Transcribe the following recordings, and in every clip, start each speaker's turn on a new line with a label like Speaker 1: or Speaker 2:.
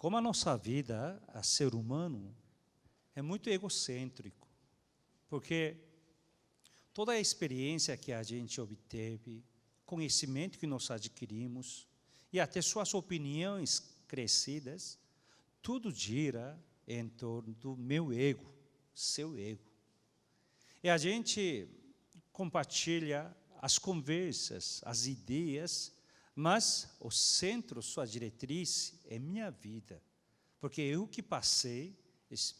Speaker 1: como a nossa vida, a ser humano, é muito egocêntrico, porque toda a experiência que a gente obteve, conhecimento que nós adquirimos, e até suas opiniões crescidas, tudo gira em torno do meu ego, seu ego. E a gente compartilha as conversas, as ideias, mas o centro, sua diretriz, é minha vida. Porque eu que passei,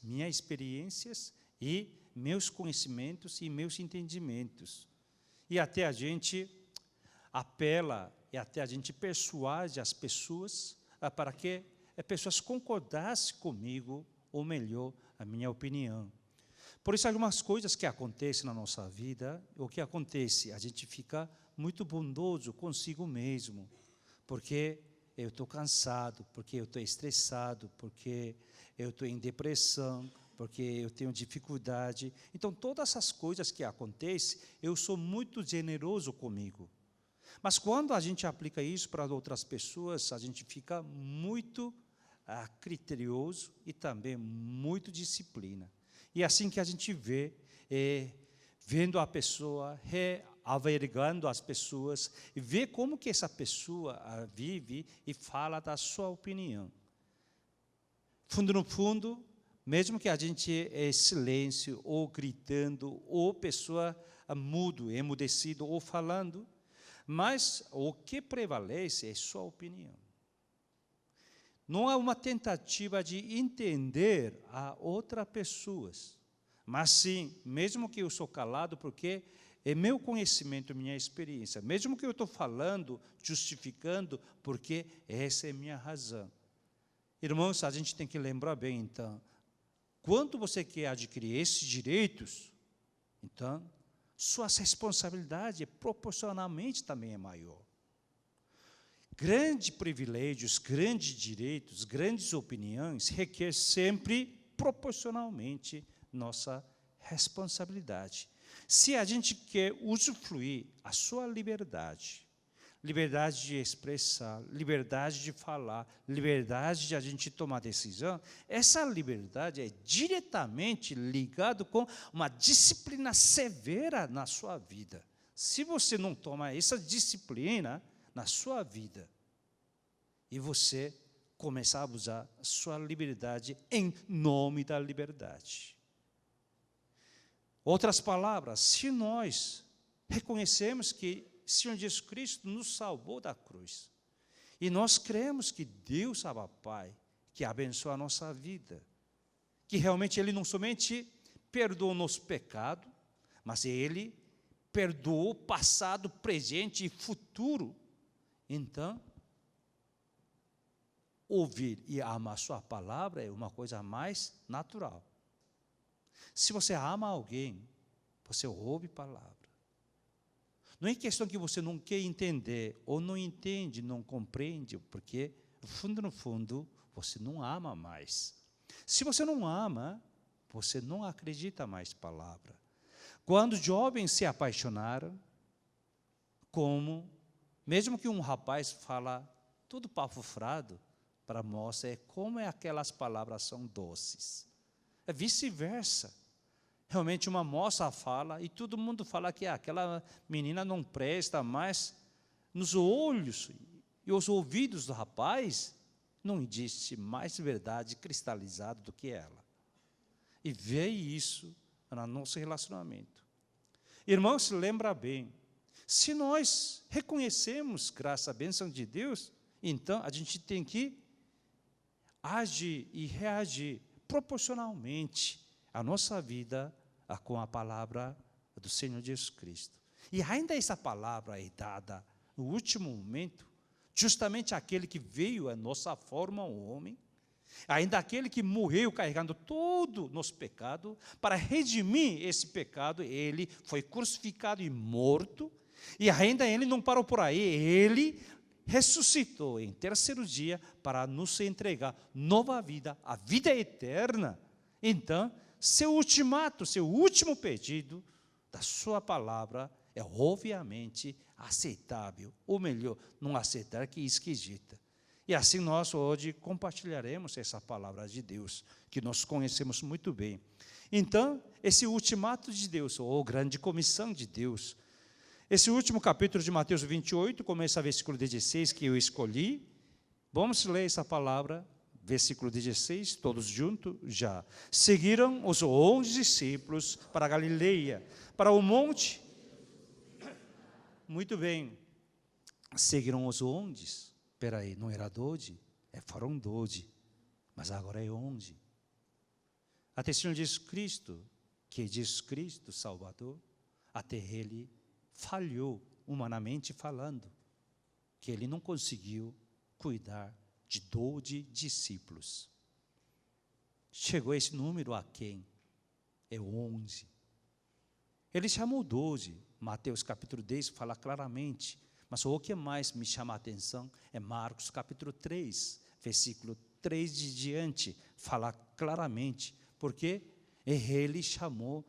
Speaker 1: minhas experiências e meus conhecimentos e meus entendimentos. E até a gente apela, e até a gente persuade as pessoas para que as pessoas concordassem comigo, ou melhor, a minha opinião. Por isso, algumas coisas que acontecem na nossa vida, o que acontece? A gente fica muito bondoso consigo mesmo, porque eu estou cansado, porque eu estou estressado, porque eu estou em depressão, porque eu tenho dificuldade. Então, todas essas coisas que acontecem, eu sou muito generoso comigo. Mas quando a gente aplica isso para outras pessoas, a gente fica muito criterioso e também muito disciplina. E é assim que a gente vê, vendo a pessoa, reavaliando as pessoas, e vê como que essa pessoa vive e fala da sua opinião. Fundo no fundo, mesmo que a gente é silêncio, ou gritando, ou pessoa mudo, emudecido, ou falando, mas o que prevalece é sua opinião. Não é uma tentativa de entender a outras pessoas, mas sim, mesmo que eu sou calado, porque é meu conhecimento, minha experiência, mesmo que eu estou falando, justificando, porque essa é minha razão. Irmãos, a gente tem que lembrar bem, então, quando você quer adquirir esses direitos, então, suas responsabilidades proporcionalmente também é maior. Grandes privilégios, grandes direitos, grandes opiniões requer sempre proporcionalmente nossa responsabilidade. Se a gente quer usufruir a sua liberdade, liberdade de expressar, liberdade de falar, liberdade de a gente tomar decisão, essa liberdade é diretamente ligada com uma disciplina severa na sua vida. Se você não toma essa disciplina na sua vida, e você começar a abusar a sua liberdade em nome da liberdade. Outras palavras, se nós reconhecemos que o Senhor Jesus Cristo nos salvou da cruz, e nós cremos que Deus, Abba Pai, que abençoa a nossa vida, que realmente Ele não somente perdoou o nosso pecado, mas Ele perdoou o passado, presente e futuro. Então, ouvir e amar sua palavra é uma coisa mais natural. Se você ama alguém, você ouve a palavra. Não é questão que você não quer entender, ou não entende, não compreende, porque, no fundo, você não ama mais. Se você não ama, você não acredita mais na palavra. Quando os jovens se apaixonaram, mesmo que um rapaz fala tudo pafufrado, para a moça é como aquelas palavras são doces. É vice-versa. Realmente uma moça fala e todo mundo fala que aquela menina não presta, mas nos olhos e os ouvidos do rapaz não existe mais verdade cristalizada do que ela. E vê isso no nosso relacionamento. Irmãos, se lembra bem, se nós reconhecemos, graças à bênção de Deus, então a gente tem que agir e reagir proporcionalmente a nossa vida com a palavra do Senhor Jesus Cristo. E ainda essa palavra é dada no último momento, justamente aquele que veio a nossa forma, o homem, ainda aquele que morreu carregando todo o nosso pecado, para redimir esse pecado, ele foi crucificado e morto, e ainda ele não parou por aí, ele ressuscitou em terceiro dia para nos entregar nova vida, a vida eterna. Então, seu ultimato, seu último pedido da sua palavra é obviamente aceitável, ou melhor, não aceitar que é esquisita. E assim nós hoje compartilharemos essa palavra de Deus, que nós conhecemos muito bem. Então, esse ultimato de Deus, ou grande comissão de Deus, esse último capítulo de Mateus 28, começa o versículo 16, que eu escolhi. Vamos ler essa palavra, versículo 16, todos juntos já. Seguiram os 11 discípulos para a Galileia, para o monte. Muito bem. Seguiram os 11. Espera aí, não era 12? Foram 12, mas agora é 11. Até o Senhor Jesus Cristo, que é Jesus Cristo, Salvador, até Ele falhou, humanamente falando, que Ele não conseguiu cuidar de 12 discípulos. Chegou esse número a quem? É 11. Ele chamou 12, Mateus capítulo 10 fala claramente, mas o que mais me chama a atenção é Marcos capítulo 3, versículo 3 de diante, fala claramente, porque ele chamou,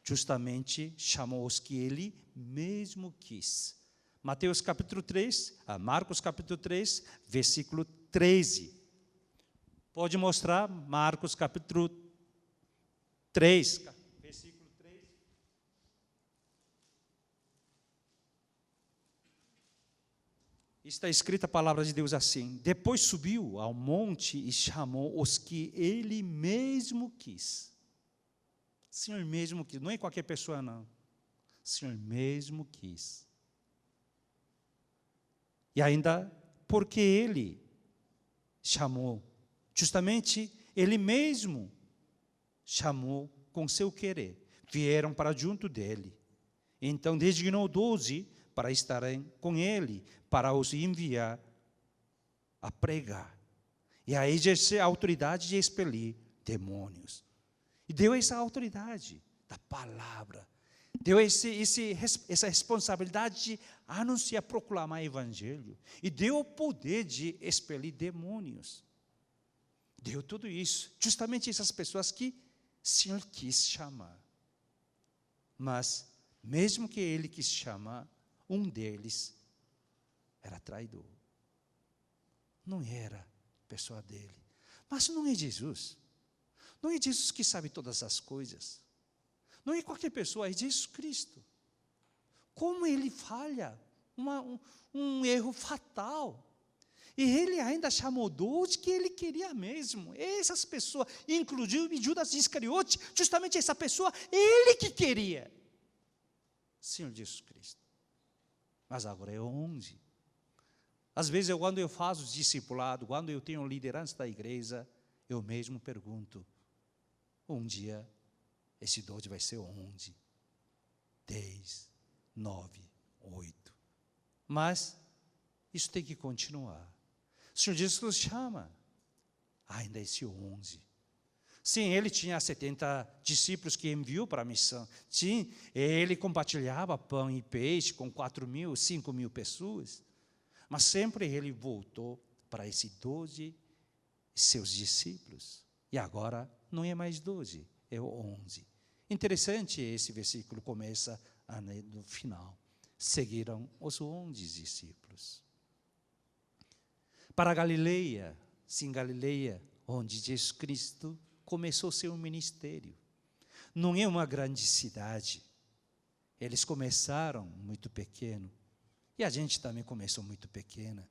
Speaker 1: justamente chamou os que ele mesmo quis. Mateus capítulo 3, Marcos capítulo 3, versículo 13. Pode mostrar Marcos capítulo 3, versículo 3. Está escrita a palavra de Deus assim: depois subiu ao monte e chamou os que ele mesmo quis. O Senhor mesmo quis, não é qualquer pessoa não. O Senhor mesmo quis. E ainda porque ele chamou, justamente ele mesmo chamou com seu querer, vieram para junto dele. Então designou 12 para estarem com ele, para os enviar a pregar e a exercer a autoridade de expelir demônios. E deu essa autoridade da palavra, deu essa responsabilidade de anunciar, proclamar o evangelho, e deu o poder de expelir demônios. Deu tudo isso, justamente essas pessoas que o Senhor quis chamar. Mas, mesmo que ele quis chamar, um deles era traidor. Não era pessoa dele. Mas não é Jesus. Não é Jesus que sabe todas as coisas. Não é qualquer pessoa, é Jesus Cristo. Como ele falha, um erro fatal. E ele ainda chamou 12 que ele queria mesmo. Essas pessoas, inclusive Judas Iscariote, justamente essa pessoa, ele que queria. Senhor Jesus Cristo. Mas agora é 11. Às vezes, quando eu faço discipulado, quando eu tenho liderança da igreja, eu mesmo pergunto, um dia, esse 12 vai ser 11, 10, 9, 8. Mas, isso tem que continuar. O Senhor Jesus chama, ainda esse 11. Sim, ele tinha 70 discípulos que enviou para a missão. Sim, ele compartilhava pão e peixe com 4.000, 5.000 pessoas. Mas sempre ele voltou para esses 12 seus discípulos. E agora não é mais 12, é o 11. Interessante, esse versículo começa no final. Seguiram os 11 discípulos. Para a Galileia, sim, Galileia, onde Jesus Cristo começou seu ministério. Não é uma grande cidade. Eles começaram muito pequeno. E a gente também começou muito pequena.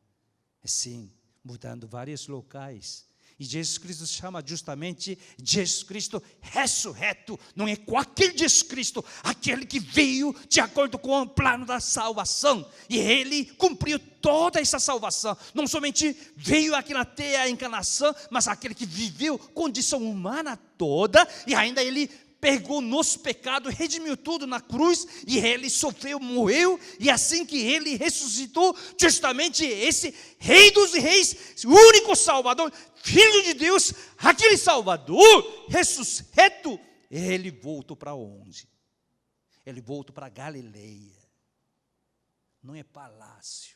Speaker 1: Sim, mudando vários locais. E Jesus Cristo chama justamente Jesus Cristo ressurreto. Não é qualquer Jesus Cristo, aquele que veio de acordo com o plano da salvação. E ele cumpriu toda essa salvação. Não somente veio aqui na terra a encarnação, mas aquele que viveu condição humana toda. E ainda ele pegou nosso pecado, redimiu tudo na cruz, e ele sofreu, morreu, e assim que ele ressuscitou, justamente esse Rei dos Reis, único Salvador, Filho de Deus, aquele Salvador, ressuscito, ele voltou para onde? Ele voltou para Galileia. Não é palácio,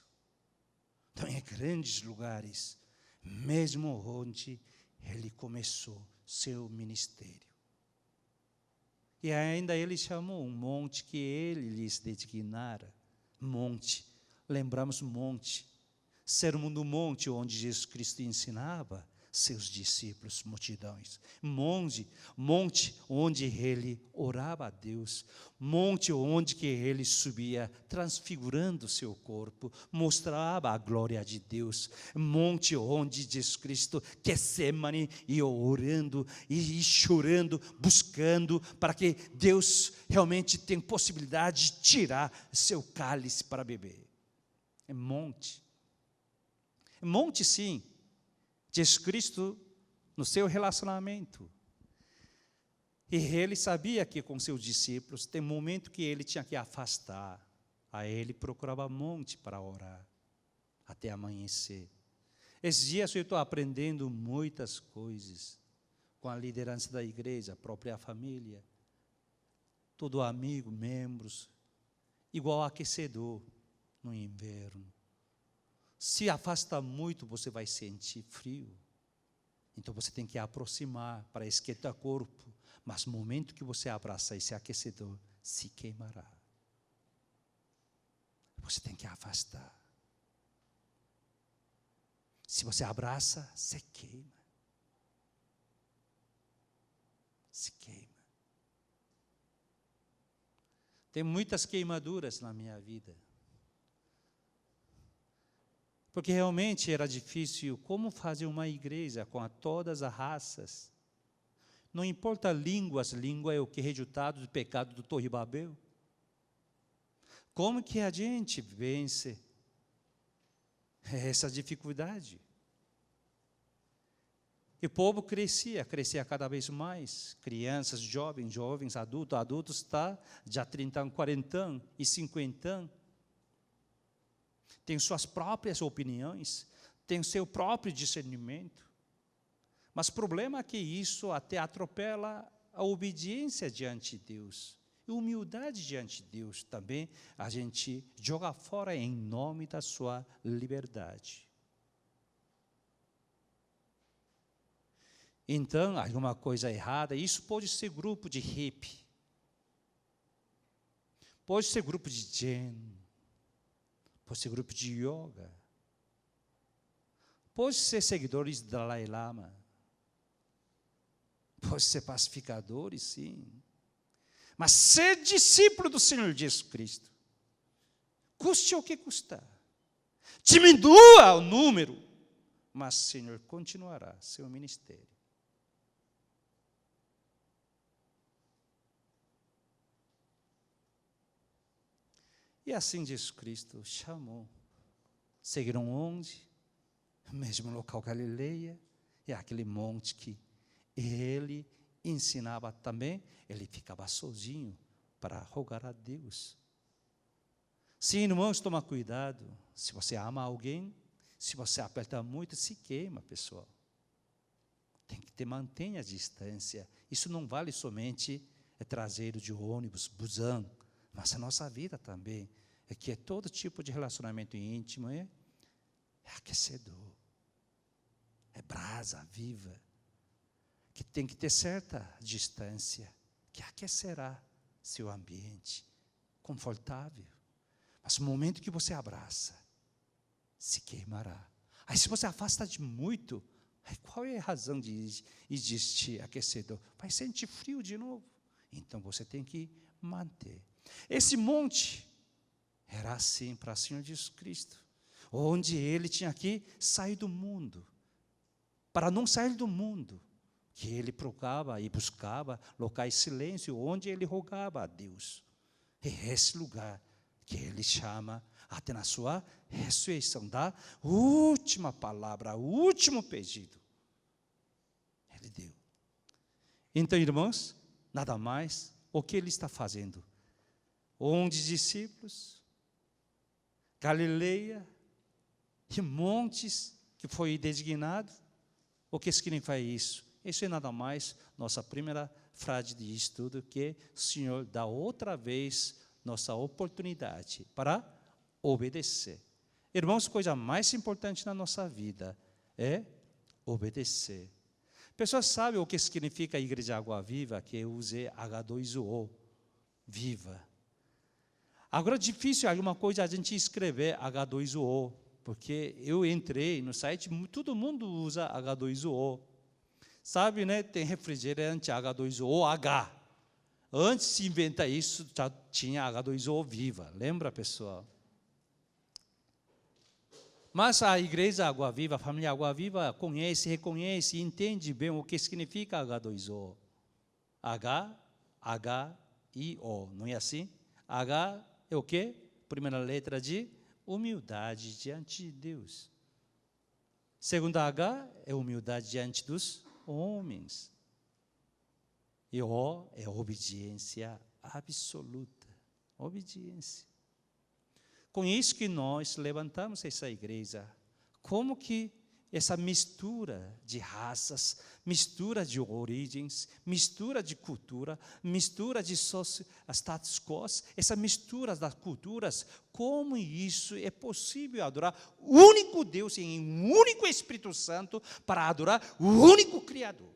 Speaker 1: não é grandes lugares, mesmo onde ele começou seu ministério. E ainda ele chamou um monte que ele lhes designara. Monte, lembramos monte. Sermão do Monte, onde Jesus Cristo ensinava seus discípulos, multidões. Monte onde ele orava a Deus. Monte onde que ele subia, transfigurando seu corpo, mostrava a glória de Deus. Monte onde Jesus Cristo, Getsemane, ia orando e chorando, buscando, para que Deus realmente tenha possibilidade de tirar seu cálice para beber. É monte. Monte, sim. Jesus Cristo no seu relacionamento. E ele sabia que com seus discípulos tem momento que ele tinha que afastar. Aí ele procurava monte para orar até amanhecer. Esses dias eu estou aprendendo muitas coisas com a liderança da igreja, a própria família, todo amigo, membros, igual aquecedor no inverno. Se afasta muito, você vai sentir frio. Então você tem que aproximar para esquentar o corpo. Mas no momento que você abraça esse aquecedor, se queimará. Você tem que afastar. Se você abraça, se queima. Se queima. Tem muitas queimaduras na minha vida. Porque realmente era difícil como fazer uma igreja com todas as raças. Não importa línguas, língua é o que é resultado do pecado do Torre Babel. Como que a gente vence essa dificuldade? E o povo crescia cada vez mais. Crianças, jovens, adultos, tá? Já 30 anos, 40 anos e 50 anos. Tem suas próprias opiniões, tem seu próprio discernimento. Mas o problema é que isso até atropela a obediência diante de Deus. E humildade diante de Deus também a gente joga fora em nome da sua liberdade. Então, alguma coisa errada, isso pode ser grupo de hippie, pode ser grupo de zen, pode ser grupo de yoga, pode ser seguidores do Dalai Lama, pode ser pacificadores, sim. Mas ser discípulo do Senhor Jesus Cristo, custe o que custar, diminua o número, mas o Senhor continuará seu ministério. E assim Jesus Cristo chamou. Seguiram onde? Mesmo local Galileia, é aquele monte que ele ensinava também, ele ficava sozinho para rogar a Deus. Sim, irmãos, toma cuidado. Se você ama alguém, se você aperta muito, se queima, pessoal. Tem que manter a distância. Isso não vale somente traseiro de ônibus, busão, mas a nossa vida também, é que todo tipo de relacionamento íntimo é aquecedor, é brasa viva, que tem que ter certa distância, que aquecerá seu ambiente, confortável. Mas no momento que você abraça, se queimará. Aí se você afasta de muito, aí qual é a razão de existir aquecedor? Vai sentir frio de novo. Então você tem que manter. Esse monte era assim para o Senhor Jesus Cristo, onde ele tinha que sair do mundo. Para não sair do mundo, que ele procurava e buscava locais de silêncio, onde ele rogava a Deus. É esse lugar que ele chama, até na sua ressurreição, da última palavra, o último pedido. Ele deu. Então, irmãos, nada mais, o que ele está fazendo? 11 discípulos, Galileia, e montes que foi designado. O que significa isso? Isso é nada mais nossa primeira frase de estudo, que o Senhor dá outra vez nossa oportunidade para obedecer. Irmãos, a coisa mais importante na nossa vida é obedecer. Pessoas sabem o que significa a Igreja Água Viva, que eu usei H2O, viva. Agora é difícil alguma coisa a gente escrever H2O, porque eu entrei no site, todo mundo usa H2O. Sabe, né? Tem refrigerante H2OH. Antes de inventar isso, já tinha H2O Viva. Lembra, pessoal? Mas a igreja Água Viva, a família Água Viva, conhece, reconhece, entende bem o que significa H2O. H, H e O, não é assim? H é o quê? Primeira letra de humildade diante de Deus. Segunda H é humildade diante dos homens. E O é obediência absoluta. Obediência. Com isso que nós levantamos essa igreja. Como que essa mistura de raças, mistura de origens, mistura de cultura, mistura de status quo, essa mistura das culturas, como isso é possível adorar o único Deus em um único Espírito Santo para adorar o único Criador?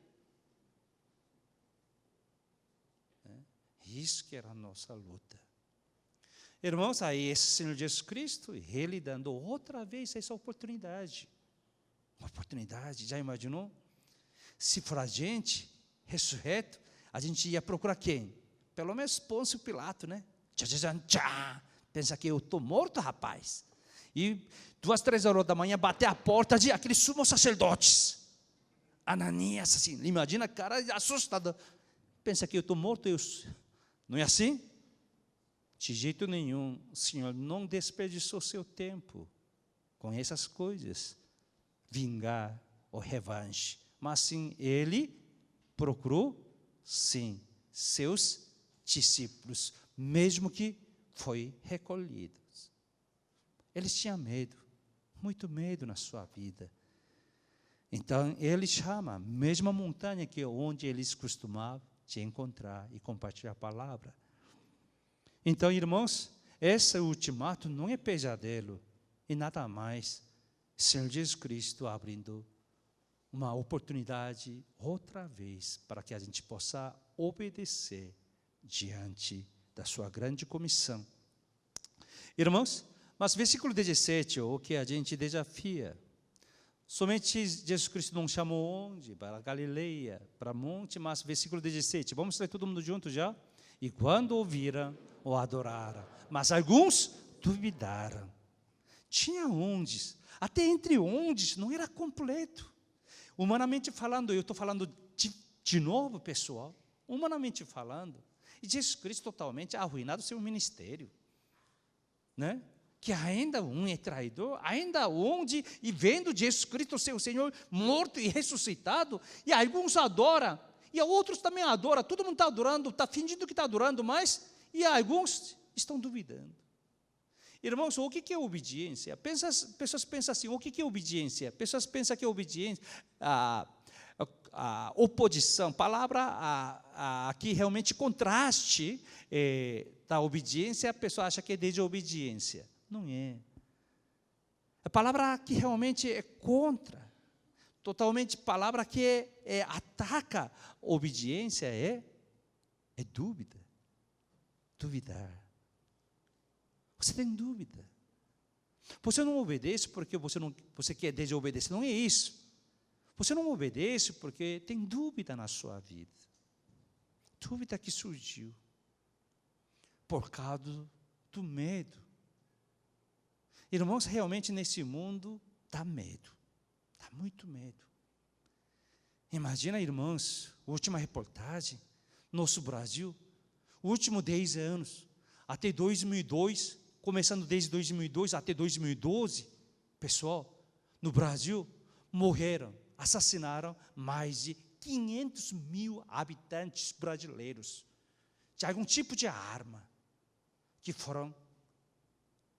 Speaker 1: Isso que era a nossa luta. Irmãos, aí esse Senhor Jesus Cristo, Ele dando outra vez essa oportunidade. Uma oportunidade, já imaginou? Se for a gente, ressurreto, a gente ia procurar quem? Pelo menos Pôncio Pilato, né? Pensa que eu estou morto, rapaz. E 2, 3 horas da manhã, bater a porta de aqueles sumos sacerdotes. Ananias, assim, imagina a cara assustada. Pensa que eu estou morto, não é assim? De jeito nenhum, o Senhor não desperdiçou seu tempo com essas coisas, vingar ou revanche, mas sim, Ele procurou, sim, seus discípulos, mesmo que foi recolhidos. Eles tinham medo, muito medo na sua vida. Então, Ele chama, mesmo a montanha que é onde eles costumavam te encontrar e compartilhar a palavra. Então, irmãos, esse ultimato não é pesadelo e nada mais. Senhor Jesus Cristo abrindo uma oportunidade outra vez para que a gente possa obedecer diante da sua grande comissão. Irmãos, mas versículo 17, o que a gente desafia. Somente Jesus Cristo não chamou onde? Para Galileia, para monte, mas versículo 17. Vamos ler todo mundo junto já? E quando ouviram, o adoraram, mas alguns duvidaram. Tinha ondes, até entre ondes, não era completo. Humanamente falando, eu estou falando de novo, pessoal, humanamente falando, e Jesus Cristo totalmente arruinado seu ministério, né? Que ainda um é traidor, ainda onde, e vendo Jesus Cristo, seu Senhor, morto e ressuscitado, e alguns adoram, e outros também adoram, todo mundo está adorando, está fingindo que está adorando, mas, e alguns estão duvidando. Irmãos, o que é obediência? Pessoas pensam assim, o que é obediência? Pessoas pensam que obediência, a oposição, palavra aqui realmente contraste da obediência, a pessoa acha que é desobediência. Não é. A palavra que realmente é contra, totalmente palavra que ataca a obediência é dúvida. Duvidar. Você tem dúvida. Você não obedece porque você quer desobedecer. Não é isso. Você não obedece porque tem dúvida na sua vida. Dúvida que surgiu por causa do medo. Irmãos, realmente nesse mundo dá medo. Dá muito medo. Imagina, irmãos, última reportagem, nosso Brasil, últimos 10 anos, até 2002, começando desde 2002 até 2012, pessoal, no Brasil, morreram, assassinaram mais de 500 mil habitantes brasileiros, de algum tipo de arma, que foram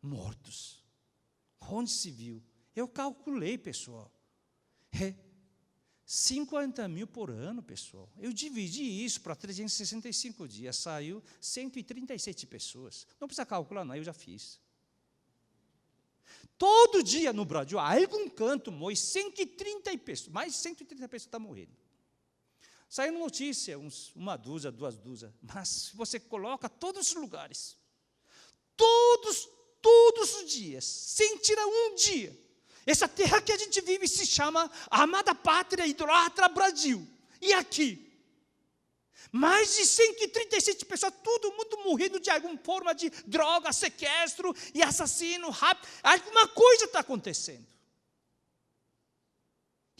Speaker 1: mortos. Onde se viu? Eu calculei, pessoal, 50 mil por ano, pessoal. Eu dividi isso para 365 dias, saiu 137 pessoas. Não precisa calcular, não, eu já fiz. Todo dia no Brasil, há algum canto, morre 130 pessoas, mais de 130 pessoas estão morrendo. Saiu notícia, uma dúzia, 2 dúzias, mas se você coloca todos os lugares, todos os dias, sem tirar um dia, Essa terra que a gente vive se chama amada pátria idolatra Brasil. E aqui? Mais de 137 pessoas, todo mundo morrendo de alguma forma de droga, sequestro e assassino, rápido. Alguma coisa está acontecendo.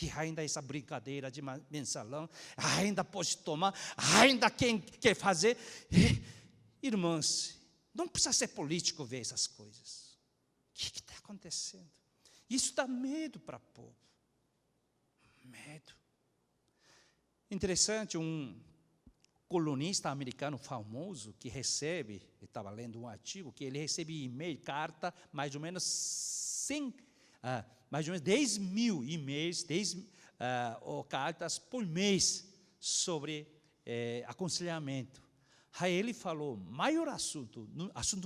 Speaker 1: E ainda essa brincadeira de mensalão, ainda pode tomar, ainda quem quer fazer. Irmãos, não precisa ser político ver essas coisas. O que está acontecendo? Isso dá medo para o povo. Medo. Interessante, um colunista americano famoso que recebe, eu estava lendo um artigo, que ele recebe e-mail, carta, mais ou menos 10 mil e-mails, ou cartas por mês sobre aconselhamento. Aí ele falou, maior assunto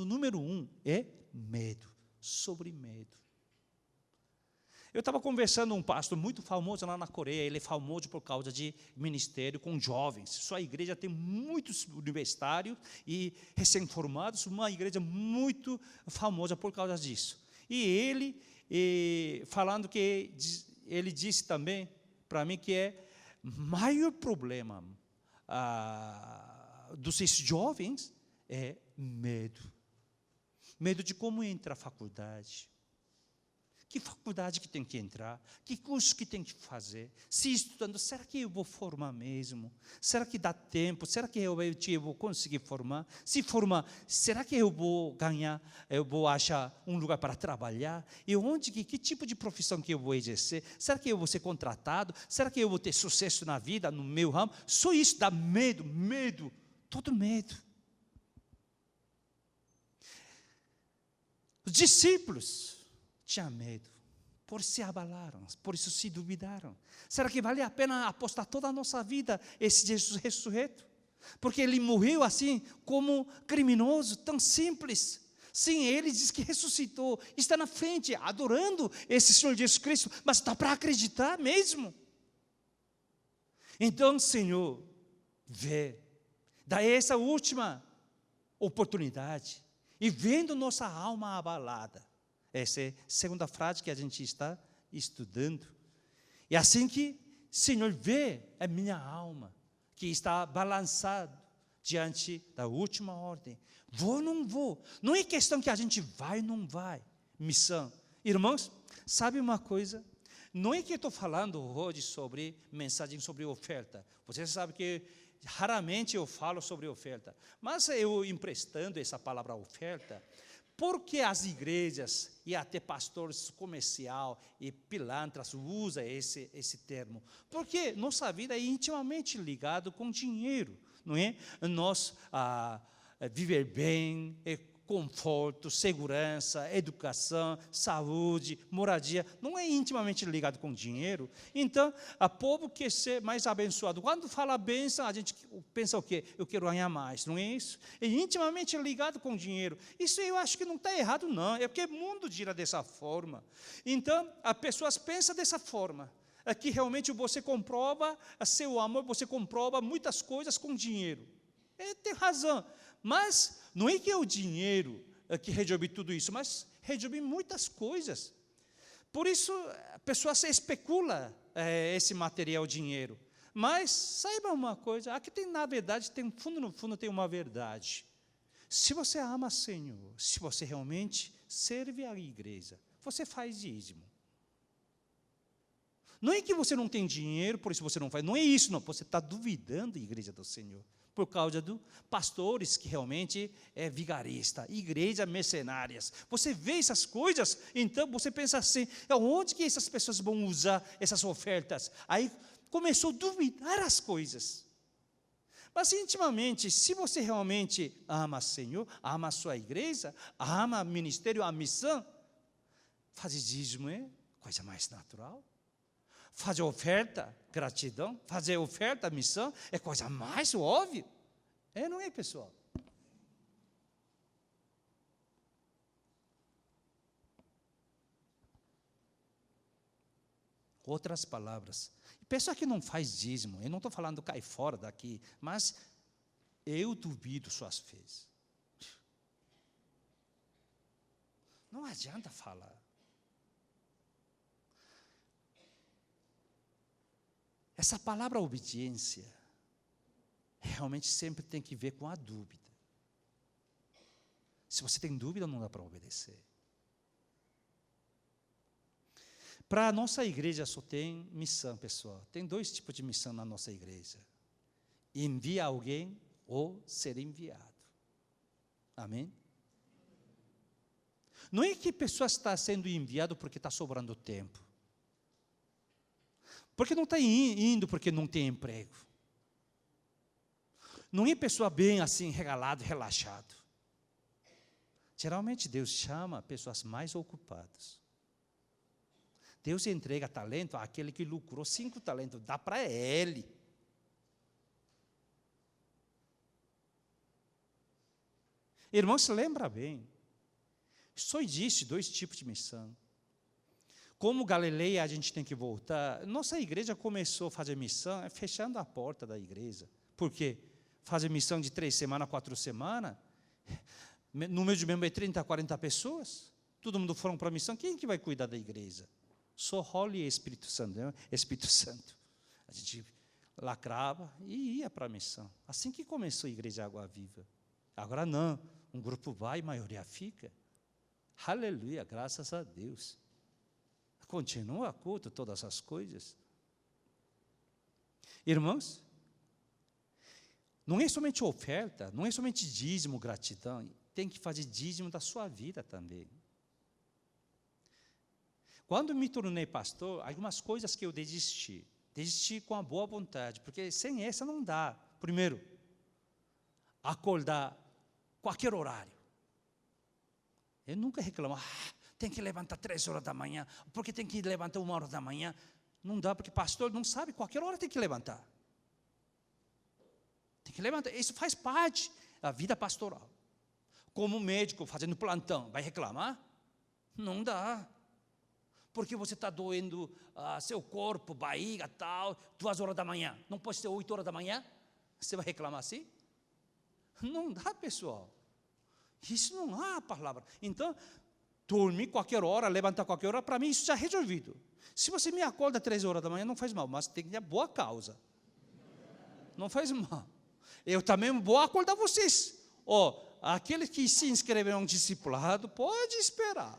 Speaker 1: número 1 é medo, sobre medo. Eu estava conversando com um pastor muito famoso lá na Coreia, ele é famoso por causa de ministério com jovens. Sua igreja tem muitos universitários e recém-formados, uma igreja muito famosa por causa disso. E ele, falando que, ele disse também para mim que é o maior problema dos jovens é medo. Medo de como entrar à faculdade. Que faculdade que tem que entrar? Que curso que tem que fazer? Se estudando, será que eu vou formar mesmo? Será que dá tempo? Será que eu vou conseguir formar? Se formar, será que eu vou ganhar? Eu vou achar um lugar para trabalhar? E onde, que tipo de profissão que eu vou exercer? Será que eu vou ser contratado? Será que eu vou ter sucesso na vida, no meu ramo? Só isso dá medo, todo medo. Os discípulos tinha medo, por isso se abalaram, por isso se duvidaram. Será que vale a pena apostar toda a nossa vida esse Jesus ressurreto? Porque ele morreu assim, como criminoso, tão simples. Sim, ele diz que ressuscitou, está na frente, adorando esse Senhor Jesus Cristo, mas dá para acreditar mesmo? Então, Senhor, vê, dá essa última oportunidade, e vendo nossa alma abalada, essa é a segunda frase que a gente está estudando. É assim que, Senhor, vê a minha alma, que está balançada diante da última ordem. Vou ou não vou? Não é questão que a gente vai ou não vai. Missão. Irmãos, sabe uma coisa? Não é que eu estou falando hoje sobre mensagem sobre oferta. Você sabe que raramente eu falo sobre oferta. Mas eu emprestando essa palavra oferta, porque as igrejas e até pastores comercial e pilantras usam esse termo? Porque nossa vida é intimamente ligada com dinheiro, não é? Nós viver bem, conforto, segurança, educação, saúde, moradia, não é intimamente ligado com dinheiro. Então, o povo quer ser mais abençoado. Quando fala bênção, a gente pensa o quê? Eu quero ganhar mais, não é isso? É intimamente ligado com dinheiro. Isso eu acho que não está errado, não. É porque o mundo gira dessa forma. Então, as pessoas pensam dessa forma. É que realmente você comprova seu amor, você comprova muitas coisas com dinheiro. Tem razão. Mas não é que é o dinheiro que resolve tudo isso, mas resolve muitas coisas. Por isso, a pessoa se especula esse material dinheiro. Mas saiba uma coisa, aqui tem, na verdade, tem fundo no fundo tem uma verdade. Se você ama o Senhor, se você realmente serve a igreja, você faz dízimo. Não é que você não tem dinheiro, por isso você não faz. Não é isso, não. Você está duvidando da igreja do Senhor. Por causa dos pastores que realmente é vigarista, igrejas mercenárias. Você vê essas coisas, então você pensa assim, onde que essas pessoas vão usar essas ofertas? Aí começou a duvidar as coisas. Mas intimamente, se você realmente ama o Senhor, ama a sua igreja, ama o ministério, a missão, fazer dízimo é coisa mais natural. Fazer oferta, gratidão, fazer oferta, missão, é coisa mais óbvia. Não é, pessoal? Outras palavras. Pessoa que não faz dízimo, eu não estou falando cai fora daqui, mas eu duvido suas fés. Não adianta falar. Essa palavra obediência realmente sempre tem que ver com a dúvida. Se você tem dúvida, não dá para obedecer. Para a nossa igreja só tem missão, pessoal. Tem 2 tipos de missão na nossa igreja: enviar alguém ou ser enviado. Amém? Não é que a pessoa está sendo enviada porque está sobrando tempo. Porque não está indo porque não tem emprego. Não é pessoa bem assim, regalado, relaxado. Geralmente Deus chama pessoas mais ocupadas. Deus entrega talento àquele que lucrou 5 talentos, dá para ele. Irmão, se lembra bem, só existe 2 tipos de missão. Como Galileia a gente tem que voltar, nossa igreja começou a fazer missão fechando a porta da igreja. Por quê? Fazer missão de 3 semanas, 4 semanas, número de membros é 30, 40 pessoas, todo mundo foram para a missão, quem que vai cuidar da igreja? Só Holy Espírito Santo, né? Espírito Santo. A gente lacrava e ia para a missão. Assim que começou a igreja Água Viva. Agora não, um grupo vai e a maioria fica. Aleluia, graças a Deus. Continua culto, todas as coisas. Irmãos, não é somente oferta, não é somente dízimo, gratidão, tem que fazer dízimo da sua vida também. Quando me tornei pastor, algumas coisas que eu desisti com a boa vontade, porque sem essa não dá. Primeiro, acordar qualquer horário. Eu nunca reclamo, tem que levantar 3 horas da manhã, porque tem que levantar 1 hora da manhã. Não dá, porque pastor não sabe, qualquer hora tem que levantar. Tem que levantar, isso faz parte da vida pastoral. Como médico fazendo plantão, vai reclamar? Não dá. Porque você está doendo seu corpo, barriga, tal, 2 horas da manhã. Não pode ser 8 horas da manhã? Você vai reclamar assim? Não dá, pessoal. Isso não há palavra. Então, dormir qualquer hora, levantar qualquer hora, para mim isso já é resolvido. Se você me acorda 3 horas da manhã, não faz mal, mas tem que ter boa causa. Não faz mal. Eu também vou acordar vocês. Aqueles que se inscreveram no discipulado, pode esperar.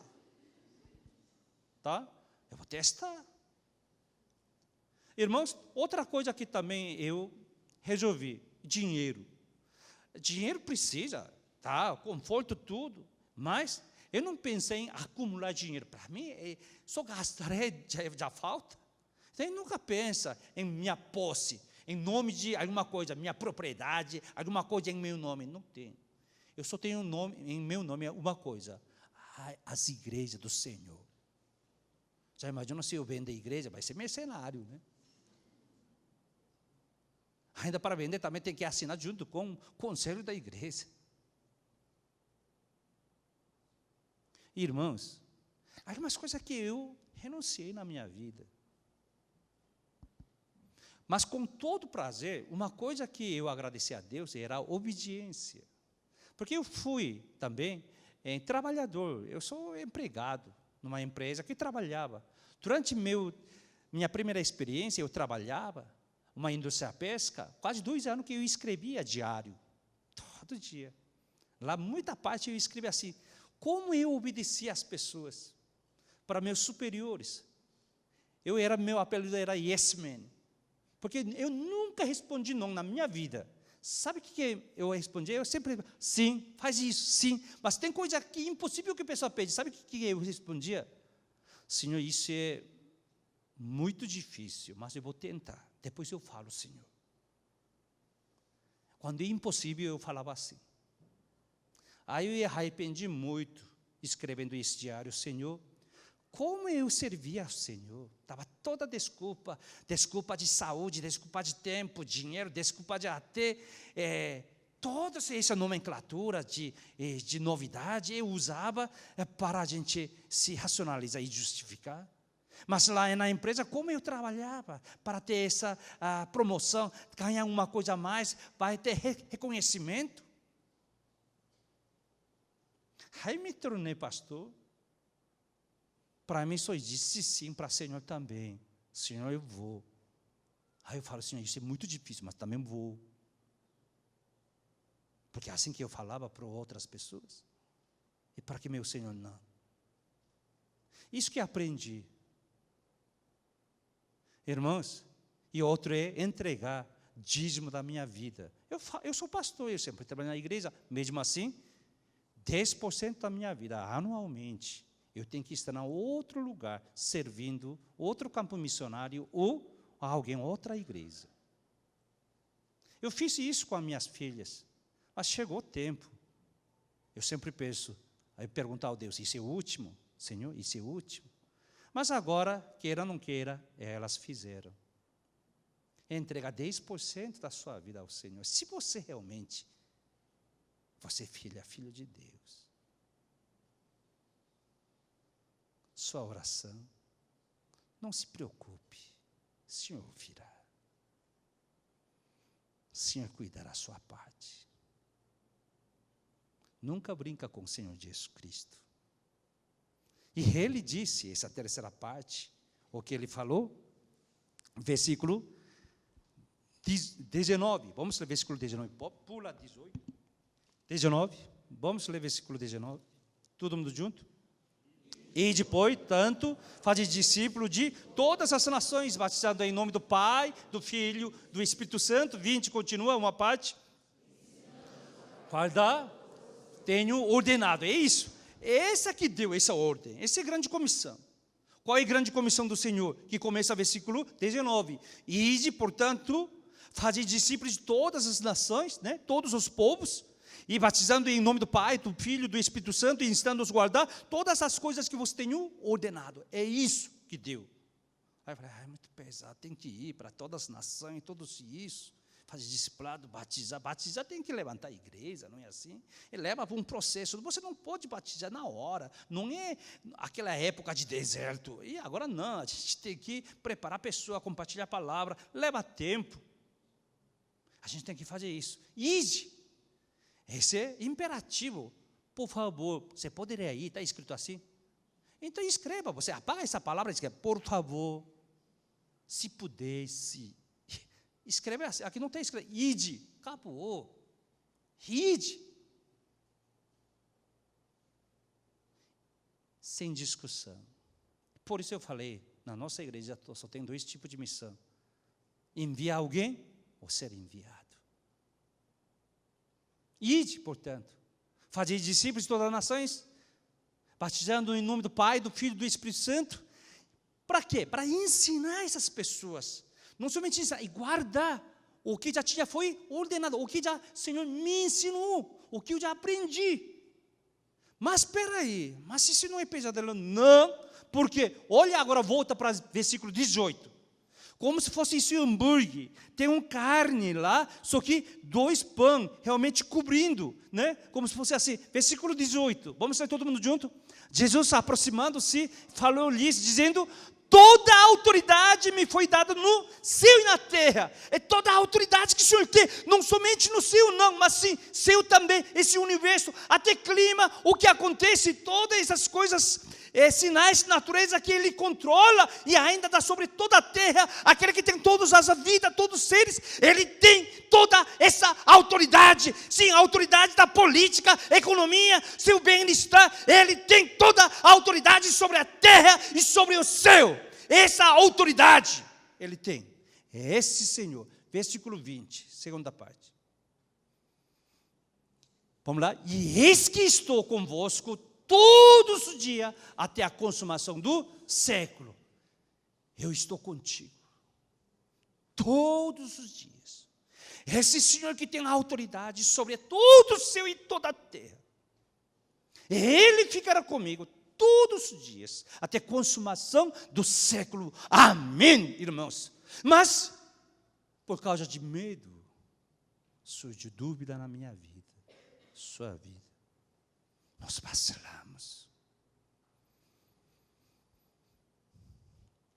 Speaker 1: Tá? Eu vou testar. Irmãos, outra coisa que também eu resolvi, dinheiro. Dinheiro precisa, tá? Conforto, tudo, mas eu não pensei em acumular dinheiro. Para mim, só gastarei, já falta. Então, eu nunca pensa em minha posse, em nome de alguma coisa, minha propriedade, alguma coisa em meu nome. Não tem. Eu só tenho em meu nome uma coisa, as igrejas do Senhor. Já imagina se eu vender a igreja, vai ser mercenário, né? Ainda para vender também tem que assinar junto com o conselho da igreja. Irmãos, há algumas coisas que eu renunciei na minha vida. Mas com todo prazer, uma coisa que eu agradeci a Deus era a obediência. Porque eu fui também trabalhador, eu sou empregado numa empresa que trabalhava. Durante minha primeira experiência, eu trabalhava uma indústria pesca, quase 2 anos que eu escrevia diário, todo dia. Lá, muita parte eu escrevia assim, como eu obedecia às pessoas, para meus superiores. Meu apelido era Yes Man, porque eu nunca respondi não na minha vida. Sabe o que eu respondia? Eu sempre, sim, faz isso, sim, mas tem coisa que é impossível que a pessoa pede. Sabe o que eu respondia? Senhor, isso é muito difícil, mas eu vou tentar. Depois eu falo, Senhor. Quando é impossível, eu falava assim. Aí eu me arrependi muito, escrevendo esse diário, Senhor, como eu servia ao Senhor. Estava toda desculpa de saúde, desculpa de tempo, dinheiro, desculpa de até, toda essa nomenclatura de novidade, eu usava para a gente se racionalizar e justificar. Mas lá na empresa, como eu trabalhava para ter essa promoção, ganhar uma coisa a mais, para ter reconhecimento. Aí me tornei pastor. Para mim só disse sim para o Senhor também. Senhor, eu vou. Aí eu falo, Senhor, isso é muito difícil, mas também vou. Porque é assim que eu falava para outras pessoas. E para que meu Senhor não? Isso que aprendi. Irmãos, e outro é entregar dízimo da minha vida. Eu sou pastor, eu sempre trabalho na igreja, mesmo assim, 10% da minha vida, anualmente, eu tenho que estar em outro lugar, servindo outro campo missionário ou a alguém, outra igreja. Eu fiz isso com as minhas filhas, mas chegou o tempo. Eu sempre penso, aí perguntar ao Deus, isso é o último? Senhor, isso é o último? Mas agora, queira ou não queira, elas fizeram. Entregar 10% da sua vida ao Senhor. Se você realmente, você é filho de Deus. Sua oração, não se preocupe, o Senhor ouvirá. O Senhor cuidará da sua parte. Nunca brinca com o Senhor Jesus Cristo. E ele disse, essa terceira parte, o que ele falou, versículo 19, vamos ler versículo 19, pula 18, 19, vamos ler versículo 19, todo mundo junto? E depois, tanto, fazer discípulo de todas as nações, batizando em nome do Pai, do Filho, do Espírito Santo. 20, continua uma parte. Guarda, tenho ordenado, é isso. Essa que deu essa ordem, essa é a grande comissão. Qual é a grande comissão do Senhor? Que começa versículo 19. Ide, portanto, fazer discípulos de todas as nações, né? Todos os povos, e batizando em nome do Pai, do Filho, do Espírito Santo, e ensinando-os a guardar todas as coisas que você tenho ordenado. É isso que deu. Aí eu falei, é muito pesado, tem que ir para todas as nações, todos isso. Fazer discipulado, batizar tem que levantar a igreja, não é assim? Ele leva para um processo, você não pode batizar na hora, não é aquela época de deserto, e agora não, a gente tem que preparar a pessoa, compartilhar a palavra, leva tempo, a gente tem que fazer isso. Ide, esse é imperativo, por favor, você poderia ir, está escrito assim? Então escreva, você apaga essa palavra e escreve, por favor, se pudesse. Escreve assim, aqui não tem escrito, ide, acabou, ide. Sem discussão. Por isso eu falei, na nossa igreja só tem 2 tipos de missão. Enviar alguém ou ser enviado. Ide, portanto, fazer discípulos de todas as nações, batizando em nome do Pai, do Filho e do Espírito Santo. Para quê? Para ensinar essas pessoas. Não somente ensinar, e guardar o que já foi ordenado, o que já o Senhor me ensinou, o que eu já aprendi. Mas espera aí, mas isso não é pesadelo? Não, porque, olha agora, volta para o versículo 18. Como se fosse isso hambúrguer, tem um carne lá, só que 2 pães realmente cobrindo, né? Como se fosse assim, versículo 18, vamos ler todo mundo junto? Jesus aproximando-se, falou-lhes, dizendo, toda a autoridade me foi dada no céu e na terra. É toda a autoridade que o Senhor tem, não somente no céu não, mas sim, céu também, esse universo, até clima, o que acontece, todas essas coisas, sinais de natureza que Ele controla, e ainda dá sobre toda a terra, aquele que tem todas as vidas, todos os seres, Ele tem toda essa autoridade, sim, a autoridade da política, economia, seu bem-estar, Ele tem toda a autoridade sobre a terra e sobre o céu. Essa autoridade Ele tem. É esse Senhor. Versículo 20, segunda parte. Vamos lá. E eis que estou convosco todos os dias até a consumação do século. Eu estou contigo. Todos os dias. Esse Senhor que tem a autoridade sobre todo o céu e toda a terra. Ele ficará comigo todos os dias, até a consumação do século. Amém, irmãos. Mas, por causa de medo, surge dúvida na minha vida, sua vida. Nós vacilamos.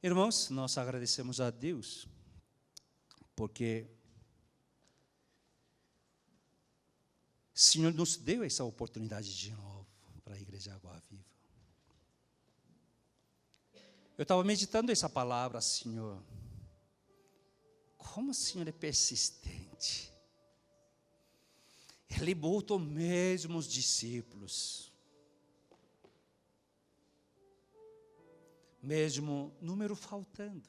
Speaker 1: Irmãos, nós agradecemos a Deus, porque o Senhor nos deu essa oportunidade de novo para a Igreja Água Viva. Eu estava meditando essa palavra, Senhor. como o Senhor é persistente. Ele botou mesmo os discípulos. Mesmo número faltando.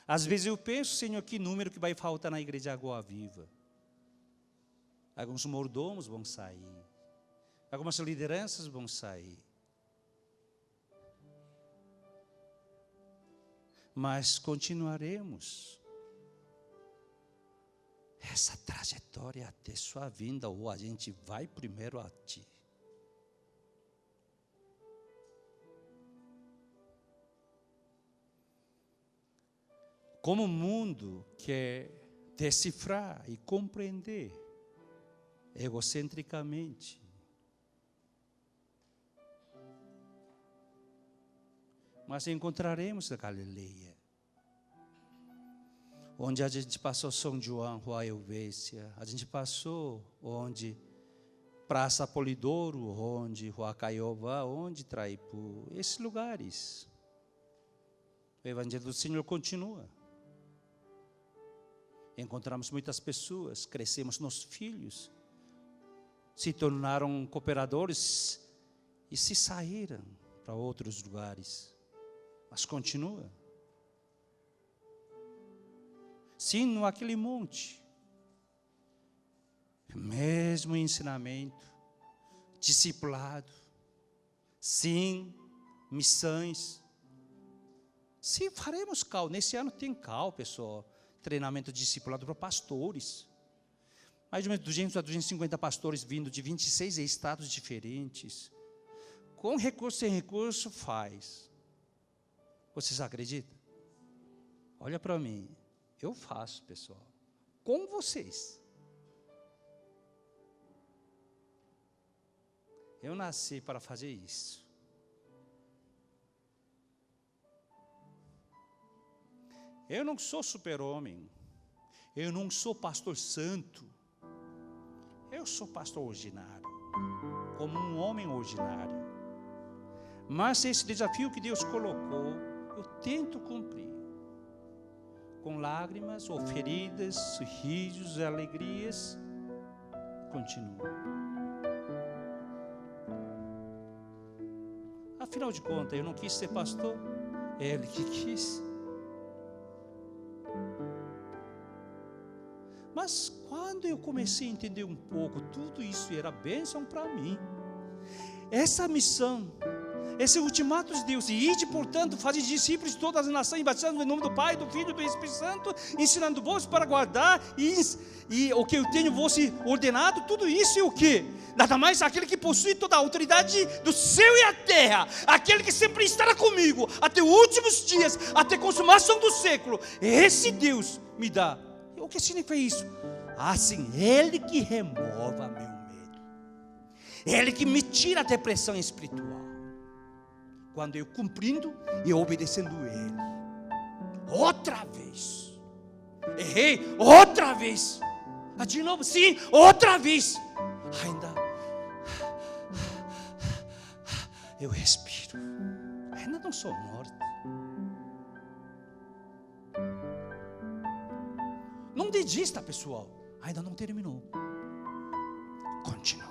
Speaker 1: Às vezes eu penso, Senhor, que número que vai faltar na igreja Água Viva. Alguns mordomos vão sair. Algumas lideranças vão sair. Mas continuaremos essa trajetória até sua vinda, ou a gente vai primeiro a Ti. Como o mundo quer decifrar e compreender egocentricamente, mas encontraremos a Galileia, onde a gente passou São João, Rua Helvécia, a gente passou onde Praça Polidouro, onde Rua Caiova, onde Traipu, esses lugares. O Evangelho do Senhor continua. Encontramos muitas pessoas, crescemos nos filhos, se tornaram cooperadores e se saíram para outros lugares. Mas continua. Sim, naquele monte, mesmo ensinamento, discipulado, sim, missões. Sim, faremos cal. Nesse ano tem cal, pessoal. Treinamento discipulado para pastores. Mais ou menos 200 a 250 pastores vindo de 26 estados diferentes. Com recurso, sem recurso, faz. Vocês acreditam? Olha para mim. Eu faço, pessoal. Com vocês. Eu nasci para fazer isso. Eu não sou super-homem. Eu não sou pastor santo. Eu sou pastor ordinário. Como um homem ordinário. Mas esse desafio que Deus colocou, eu tento cumprir. Com lágrimas, ou feridas, sorrisos, alegrias, continuo. Afinal de contas, eu não quis ser pastor, é Ele que quis. Mas quando eu comecei a entender um pouco, tudo isso era bênção para mim. Essa missão, esse ultimato de Deus, e ide, portanto, fazer discípulos de todas as nações, batizando em nome do Pai, do Filho e do Espírito Santo, ensinando vós para guardar, e o que eu tenho vos ordenado, tudo isso é o quê? Nada mais aquele que possui toda a autoridade do céu e a terra, aquele que sempre estará comigo, até os últimos dias, até a consumação do século. Esse Deus me dá. O que significa isso? Assim, Ele que remova meu medo. Ele que me tira a depressão espiritual. Quando eu cumprindo e obedecendo Ele. Outra vez. Errei, outra vez. De novo, sim, outra vez. Ainda eu respiro. Ainda não sou morto. Não desista, pessoal. Ainda não terminou. Continua.